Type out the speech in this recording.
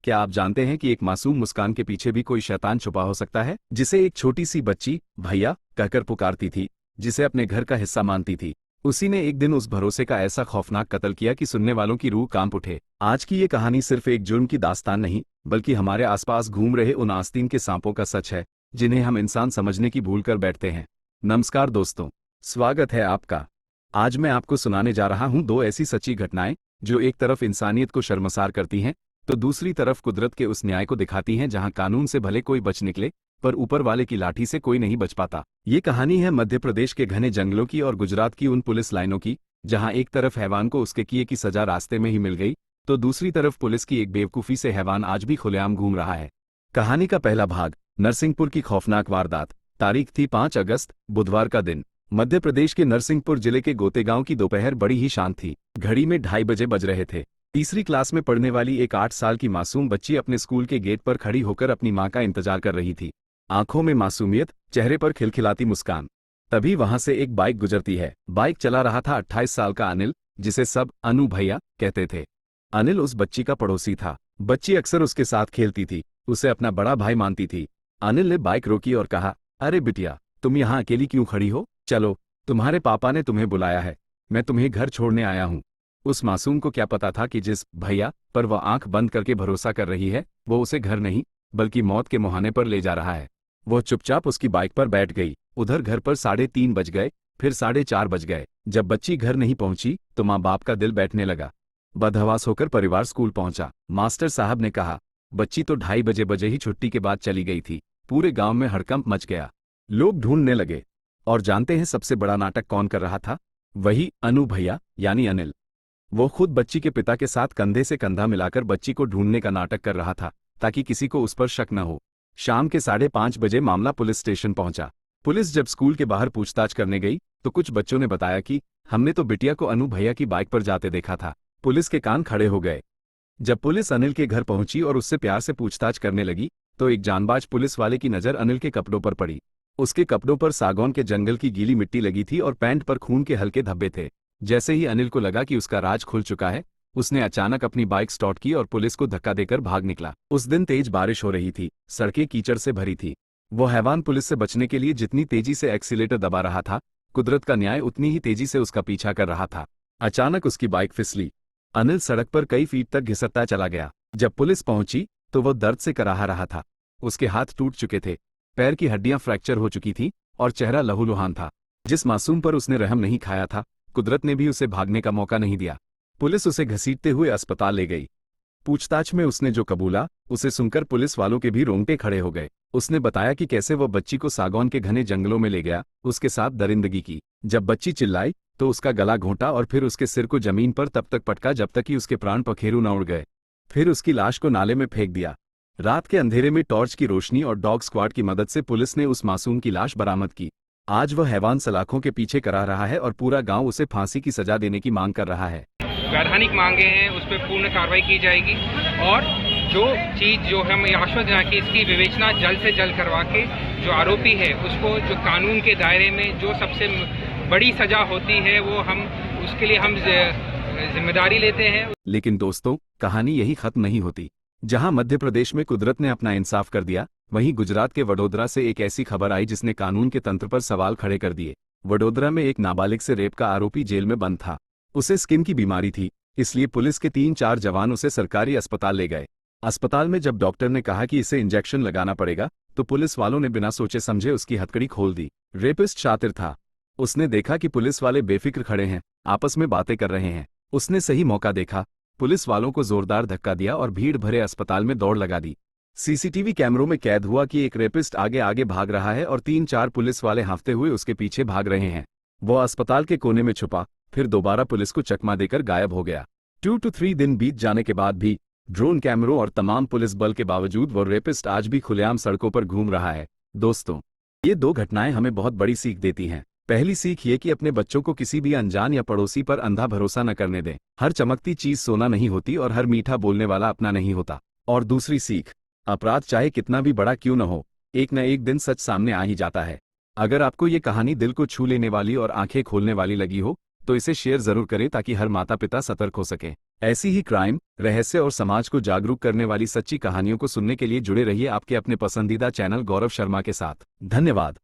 क्या आप जानते हैं कि एक मासूम मुस्कान के पीछे भी कोई शैतान छुपा हो सकता है, जिसे एक छोटी सी बच्ची भैया कहकर पुकारती थी, जिसे अपने घर का हिस्सा मानती थी। उसी ने एक दिन उस भरोसे का ऐसा खौफनाक कत्ल किया कि सुनने वालों की रूह कांप उठे। आज की ये कहानी सिर्फ एक जुर्म की दास्तान नहीं, बल्कि हमारे आसपास घूम रहे उन आस्तीन के सांपों का सच है, जिन्हें हम इंसान समझने की भूल कर बैठते हैं। नमस्कार दोस्तों, स्वागत है आपका। आज मैं आपको सुनाने जा रहा हूं दो ऐसी सच्ची घटनाएं जो एक तरफ इंसानियत को शर्मसार करती हैं, तो दूसरी तरफ कुदरत के उस न्याय को दिखाती हैं जहां कानून से भले कोई बच निकले, पर ऊपर वाले की लाठी से कोई नहीं बच पाता। ये कहानी है मध्य प्रदेश के घने जंगलों की और गुजरात की उन पुलिस लाइनों की, जहां एक तरफ हैवान को उसके किए की सजा रास्ते में ही मिल गई, तो दूसरी तरफ पुलिस की एक बेवकूफ़ी से हैवान आज भी खुलेआम घूम रहा है। कहानी का पहला भाग, नरसिंहपुर की खौफनाक वारदात। तारीख थी 5 अगस्त, बुधवार का दिन। मध्य प्रदेश के नरसिंहपुर जिले के गोतेगांव की दोपहर बड़ी ही शांत थी। घड़ी में 2:30 बजे बज रहे थे। तीसरी क्लास में पढ़ने वाली एक 8 साल की मासूम बच्ची अपने स्कूल के गेट पर खड़ी होकर अपनी मां का इंतजार कर रही थी। आंखों में मासूमियत, चेहरे पर खिलखिलाती मुस्कान। तभी वहां से एक बाइक गुजरती है। बाइक चला रहा था 28 साल का अनिल, जिसे सब अनु भैया कहते थे। अनिल उस बच्ची का पड़ोसी था। बच्ची अक्सर उसके साथ खेलती थी, उसे अपना बड़ा भाई मानती थी। अनिल ने बाइक रोकी और कहा, अरे बिटिया, तुम यहाँ अकेली क्यों खड़ी हो? चलो, तुम्हारे पापा ने तुम्हें बुलाया है, मैं तुम्हें घर छोड़ने आया हूँ। उस मासूम को क्या पता था कि जिस भैया पर वह आंख बंद करके भरोसा कर रही है, वो उसे घर नहीं बल्कि मौत के मुहाने पर ले जा रहा है। वो चुपचाप उसकी बाइक पर बैठ गई। उधर घर पर 3:30 बज गए, फिर 4:30 बज गए। जब बच्ची घर नहीं पहुंची तो माँ बाप का दिल बैठने लगा। बदहवास होकर परिवार स्कूल पहुंचा। मास्टर साहब ने कहा, बच्ची तो 2:30 बजे ही छुट्टी के बाद चली गई थी। पूरे गांव में हड़कंप मच गया। लोग ढूंढने लगे। और जानते हैं सबसे बड़ा नाटक कौन कर रहा था? वही अनु भैया यानी अनिल। वो खुद बच्ची के पिता के साथ कंधे से कंधा मिलाकर बच्ची को ढूंढने का नाटक कर रहा था, ताकि किसी को उस पर शक न हो। शाम के 5:30 बजे मामला पुलिस स्टेशन पहुंचा। पुलिस जब स्कूल के बाहर पूछताछ करने गई तो कुछ बच्चों ने बताया कि हमने तो बिटिया को अनु भैया की बाइक पर जाते देखा था। पुलिस के कान खड़े हो गए। जब पुलिस अनिल के घर पहुंची और उससे प्यार से पूछताछ करने लगी, तो एक जानबाज पुलिस वाले की नजर अनिल के कपड़ों पर पड़ी। उसके कपड़ों पर सागौन के जंगल की गीली मिट्टी लगी थी और पैंट पर खून के हल्के धब्बे थे। जैसे ही अनिल को लगा कि उसका राज खुल चुका है, उसने अचानक अपनी बाइक स्टार्ट की और पुलिस को धक्का देकर भाग निकला। उस दिन तेज बारिश हो रही थी, सड़कें कीचड़ से भरी थी। वो हैवान पुलिस से बचने के लिए जितनी तेजी से एक्सीलेटर दबा रहा था, कुदरत का न्याय उतनी ही तेजी से उसका पीछा कर रहा था। अचानक उसकी बाइक फिसली। अनिल सड़क पर कई फीट तक घिसटता चला गया। जब पुलिस पहुंची तो वो दर्द से कराह रहा था। उसके हाथ टूट चुके थे, पैर की हड्डियां फ्रैक्चर हो चुकी थी और चेहरा लहूलुहान था। जिस मासूम पर उसने रहम नहीं खाया था, कुदरत ने भी उसे भागने का मौका नहीं दिया। पुलिस उसे घसीटते हुए अस्पताल ले गई। पूछताछ में उसने जो कबूला, उसे सुनकर पुलिस वालों के भी रोंगटे खड़े हो गए। उसने बताया कि कैसे वह बच्ची को सागौन के घने जंगलों में ले गया, उसके साथ दरिंदगी की। जब बच्ची चिल्लाई तो उसका गला घोंटा और फिर उसके सिर को जमीन पर तब तक पटका जब तक कि उसके प्राण पखेरु न उड़ गए। फिर उसकी लाश को नाले में फेंक दिया। रात के अंधेरे में टॉर्च की रोशनी और डॉग स्क्वाड की मदद से पुलिस ने उस मासूम की लाश बरामद की। आज वह हैवान सलाखों के पीछे करा रहा है और पूरा गांव उसे फांसी की सजा देने की मांग कर रहा है। वैधानिक मांगे हैं, उस पर पूर्ण कार्रवाई की जाएगी और जो चीज़ जो हम आश्वस्त हैं कि इसकी विवेचना जल्द से जल्द करवा के जो आरोपी है उसको जो कानून के दायरे में जो सबसे बड़ी सजा होती है वो हम उसके लिए हम जिम्मेदारी लेते हैं। लेकिन दोस्तों, कहानी यही खत्म नहीं होती। जहां मध्य प्रदेश में कुदरत ने अपना इंसाफ कर दिया, वहीं गुजरात के वडोदरा से एक ऐसी खबर आई जिसने कानून के तंत्र पर सवाल खड़े कर दिए। वडोदरा में एक नाबालिग से रेप का आरोपी जेल में बंद था। उसे स्किन की बीमारी थी, इसलिए पुलिस के 3-4 जवान उसे सरकारी अस्पताल ले गए। अस्पताल में जब डॉक्टर ने कहा कि इसे इंजेक्शन लगाना पड़ेगा, तो पुलिस वालों ने बिना सोचे समझे उसकी हथकड़ी खोल दी। रेपिस्ट शातिर था। उसने देखा कि पुलिस वाले बेफिक्र खड़े हैं, आपस में बातें कर रहे हैं। उसने सही मौका देखा, पुलिस वालों को जोरदार धक्का दिया और भीड़ भरे अस्पताल में दौड़ लगा दी। सीसीटीवी कैमरों में कैद हुआ कि एक रेपिस्ट आगे आगे भाग रहा है और 3-4 पुलिस वाले हांफते हुए उसके पीछे भाग रहे हैं। वो अस्पताल के कोने में छुपा, फिर दोबारा पुलिस को चकमा देकर गायब हो गया। 2 to 3 दिन बीत जाने के बाद भी ड्रोन कैमरों और तमाम पुलिस बल के बावजूद वो रेपिस्ट आज भी खुलेआम सड़कों पर घूम रहा है। दोस्तों, ये 2 घटनाएं हमें बहुत बड़ी सीख देती हैं। पहली सीख ये कि अपने बच्चों को किसी भी अनजान या पड़ोसी पर अंधा भरोसा न करने दें। हर चमकती चीज सोना नहीं होती और हर मीठा बोलने वाला अपना नहीं होता। और दूसरी सीख, अपराध चाहे कितना भी बड़ा क्यों न हो, एक न एक दिन सच सामने आ ही जाता है। अगर आपको ये कहानी दिल को छू लेने वाली और आंखें खोलने वाली लगी हो, तो इसे शेयर जरूर करें ताकि हर माता पिता सतर्क हो सके। ऐसी ही क्राइम, रहस्य और समाज को जागरूक करने वाली सच्ची कहानियों को सुनने के लिए जुड़े रहिए आपके अपने पसंदीदा चैनल गौरव शर्मा के साथ। धन्यवाद।